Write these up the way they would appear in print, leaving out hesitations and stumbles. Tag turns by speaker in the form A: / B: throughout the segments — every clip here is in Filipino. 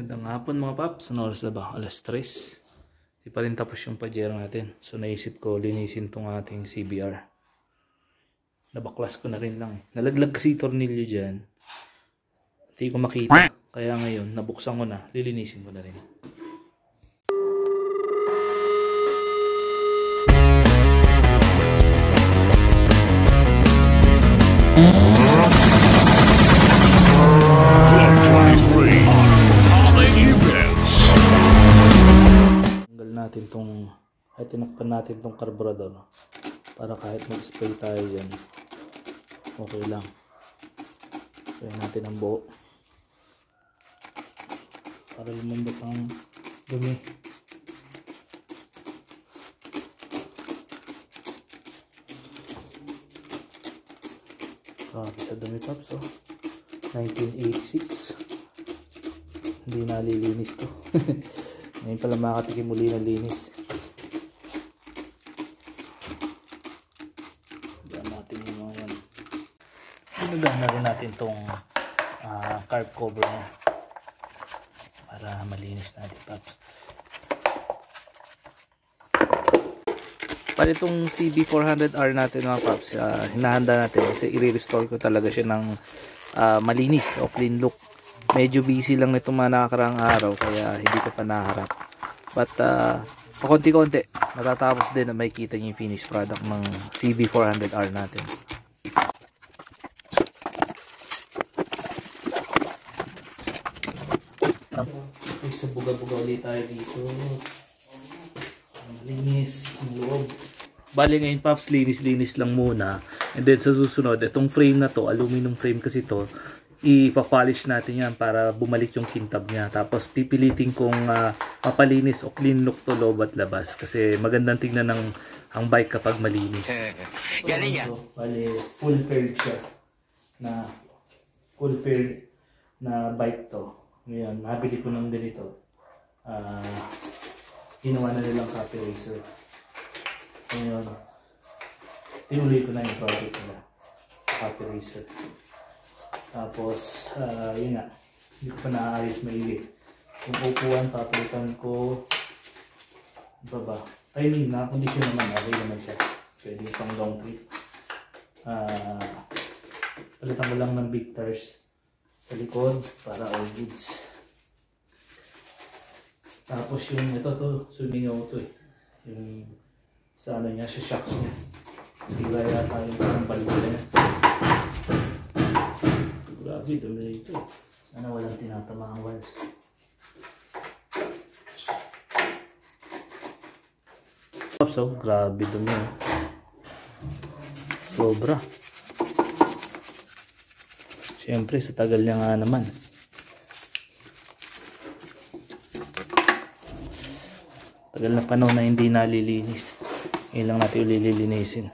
A: Magandang hapon mga paps. Ano oras na ba? Alas 3. Di pa rin tapos yung pajero natin. So naisip ko linisin tong ating CBR. Nabaklas ko na rin lang. Nalaglag kasi tornilyo dyan. Hindi ko makita. Kaya ngayon nabuksan ko na. Lilinisin ko na rin. Natin tong tinakpan natin tong carburetor para kahit mag-spray tayo dyan okay lang. Kaya natin ang buo para lumambot ang dumi. Sa dumi paps 1986 hindi nalilinis to. Ngayon pala makatikim muli ng linis. Diyan natin yung mga yan. Pinagahan na rin natin itong carb cover niya para malinis natin paps. Pali itong CB400R natin mga paps, hinahanda natin kasi i-restore ko talaga siya ng malinis o clean look. Medyo busy lang nitong mga nakakaraang araw kaya hindi ko pa naharap. But pakonti-konti matatapos din na makikita niyo yung finished product ng CB400R natin. Okay, so buga-buga ulit tayo dito. Linis ang loob. Bali ngayon paps, linis-linis lang muna. And then sa susunod, itong frame na to, aluminum frame kasi to, ipapolish natin yan para bumalik yung kintab niya. Tapos pipilitin kong papalinis o clean look to loob at labas. Kasi magandang tingnan ang bike kapag malinis. Galing yan. Bali, full faired siya. Full faired na bike to. Ngayon, nabili ko ng ganito. Ginawa na nilang copy racer. Ngayon, tinuloy ko na yung project nila. Copy racer. Tapos, yun nga, hindi ko pa naaayos maigi. Yung upuan, papalitan ko, baba. Timing na, kondisyon naman, okay naman siya. Pwede pang long trip. Palitan ko lang ng big tires sa likod para all goods. Tapos yung ito to, sumingaw to eh. Yung sa ano niya, sa shocks niya. Sila yata yung parang balbo niya. Grabe, dumi na ito. Sana walang tinatama ang wires. So, grabe dumi. Sobra. Siyempre, sa tagal niya nga naman. Tagal na panahon na hindi nalilinis. Ngayon lang natin ulilinisin.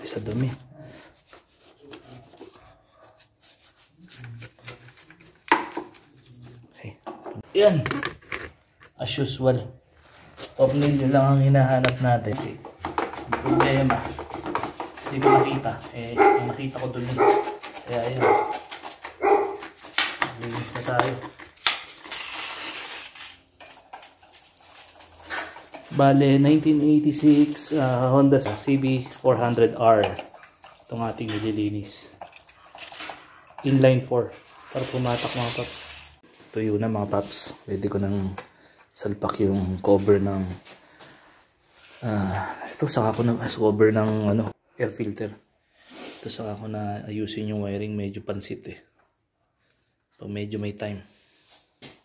A: Sa dumi. Okay. Yan. As usual. Tornilyo lang ang hinahanap natin. Okay. Problema. Hindi ko nakita. Ang nakita ko doon. Kaya yun. Linis na tayo. Bale, 1986 Honda CB400R. Itong ating nililinis. Inline 4. Para pumatak mga paps. Tuyo na mga paps. Pwede ko nang salpak yung cover ng ito saka ko na cover ng air filter. Ito saka ko na ayusin yung wiring. Medyo pansit eh. So medyo may time.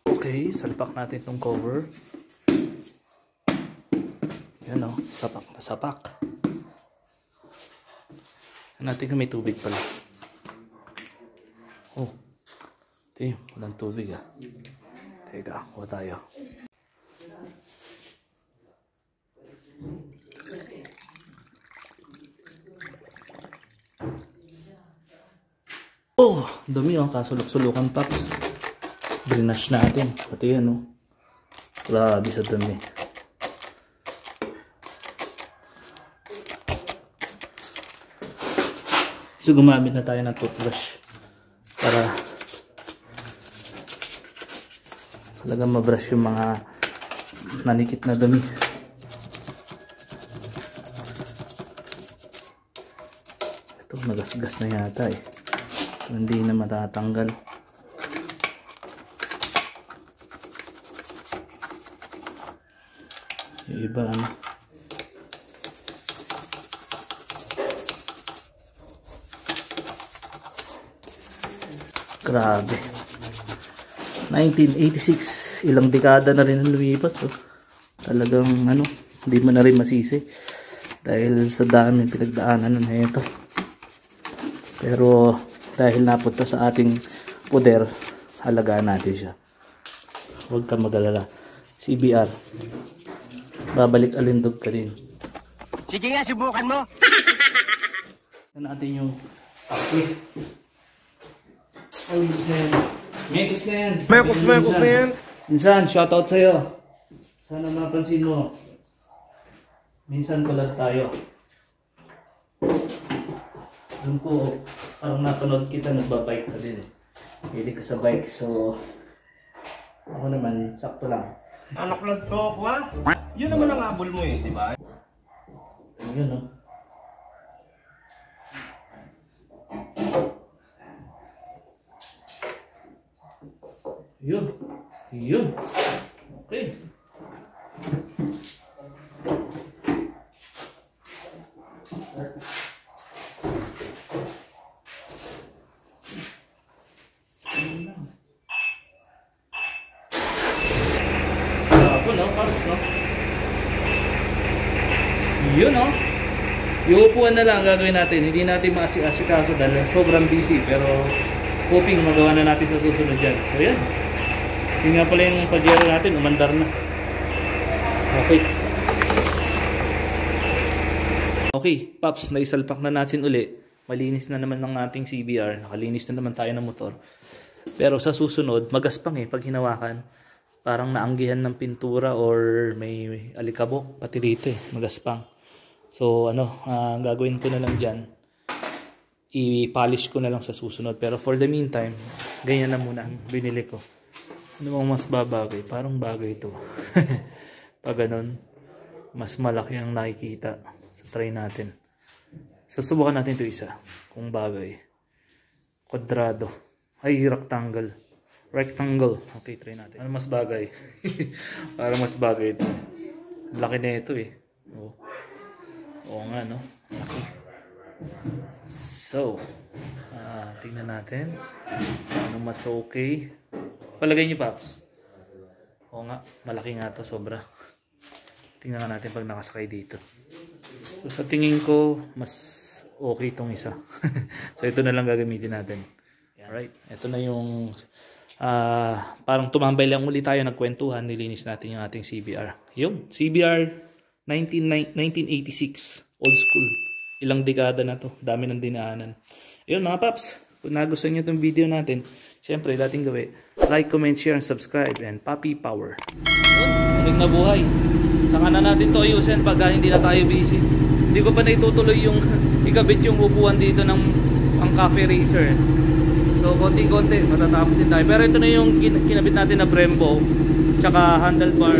A: Okay, salpak natin itong cover. Yan o, sapak na sapak. Natin kung may tubig pala. Oh, ito walang tubig ah. Teka, kuha tayo. Oh, dumi oh, kasulok-sulukan paps. Drenash natin, pati yan oh. Grabe sa dumi. So gumamit na tayo ng toothbrush. para talagang mabrush yung mga nanikit na dumi. Ito nagasgas na yata eh, so hindi na matatanggal. Yung iba ano, grabe, 1986, ilang dekada na rin ang lumipas. So, talagang ano, hindi mo na rin masisi dahil sa dami pinagdaanan na ito. Pero dahil napunta sa ating poder, halagaan natin siya. Huwag ka mag-alala. CBR, babalik alindog ka din.
B: Sige nga, subukan mo.
A: Tignan natin yung takli. Ay, gusto na yan. Mekos na yan. Minsan, shoutout sa'yo. Sana mapansin mo. Minsan collab tayo. Doon ko, parang napanood kita, nagbabike ka din. Pili ka sa bike. So, ako naman, sakto lang.
C: Anak lang to ako ha? Yun naman ang habol mo eh, di ba?
A: Yun no. Yun. Okay. Yun no. Yung upuan na lang gagawin natin. Hindi natin maasikaso dahil sobrang busy, pero hoping magawa na natin sa susunod dyan. So yan. Yun nga pala yung pajero natin, umandar na. Okay. Okay, Paps, naisalpak na natin uli. Malinis na naman ng ating CBR. Nakalinis na naman tayo ng motor. Pero sa susunod, magaspang eh pag hinawakan. Parang naanggihan ng pintura or may alikabok. Pati rito eh, magaspang. So ano, ang gagawin ko na lang dyan, i-polish ko na lang sa susunod. Pero for the meantime, ganyan na muna ang binili ko. Ano bang mas babagay? Parang bagay ito. Pag ganun, mas malaki ang nakikita. So try natin. So subukan natin ito isa. Kung bagay. Kwadrado. Ay, rectangle. Rectangle. Okay, try natin. Ano mas bagay? Parang mas bagay ito. Laki na ito eh. Oo nga no. Laki. So, tingnan natin. Ano mas okay? Palagay niyo, Paps. Oo nga, malaki nga to, sobra. Tingnan nga natin pag nakasakay dito. So sa tingin ko, mas okay itong isa. So ito na lang gagamitin natin. Alright, ito na yung parang tumambay lang ulit tayo, nagkwentuhan, nilinis natin yung ating CBR. Yung CBR 1986, old school. Ilang dekada na to, dami ng dinaanan. Ayun mga Paps, kung nagustuhan nyo itong video natin, syempre dating gawin, like, comment, share, and subscribe, and Papi Power. Yun, muling na buhay. Saka na natin to ayusin pag hindi na tayo busy. Hindi ko pa na itutuloy yung ikabit yung upuan dito ng ang cafe racer. So konti-konti matatapos din tayo. Pero ito na yung kinabit natin na Brembo tsaka handlebar.